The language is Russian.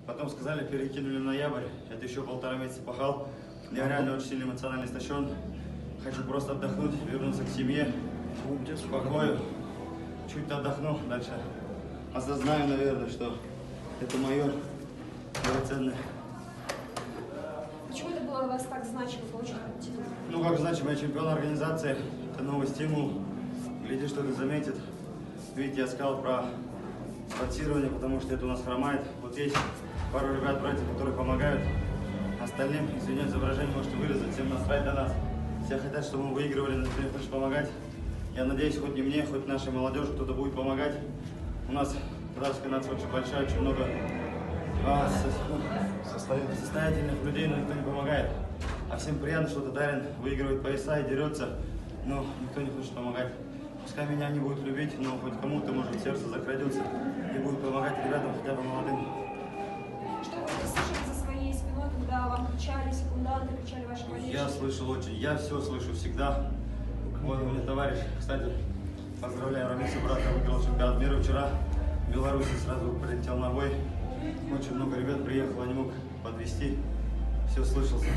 Потом сказали, перекинули в ноябрь. Это еще 1,5 месяца пахал. Я реально очень сильно эмоционально истощен. Хочу просто отдохнуть, вернуться к семье, к покою. Чуть отдохну, дальше осознаю, наверное, что это мое драгоценное. Почему это было для вас так значимо получить этот титул? Ну, как значимо, я чемпион организации. Это новый стимул. Глядишь, что-то заметит. Видите, я сказал про спонсирование, потому что это у нас хромает. Вот есть пару ребят, братьев, которые помогают. Остальным, извиняюсь за выражение, можете вырезать, всем насрать на нас. Все хотят, чтобы мы выигрывали, но никто не хочет помогать. Я надеюсь, хоть не мне, хоть нашей молодежи кто-то будет помогать. У нас казахская нация очень большая, очень много состоятельных людей, но никто не помогает. А всем приятно, что Татарин выигрывает пояса и дерется, но никто не хочет помогать. Пускай меня не будут любить, но хоть кому-то, может, сердце закрадется и будет помогать ребятам, хотя бы молодым. Что вы слышали за своей спиной, когда вам кричали секунданты, кричали ваши болельщики? Я слышал очень, я все слышу всегда. Вот у меня товарищ, кстати, поздравляю Рамиса, брата, выиграл чемпионат мира вчера. В Беларуси сразу прилетел на бой. Очень много ребят приехало, не мог подвезти. Все слышал. Все.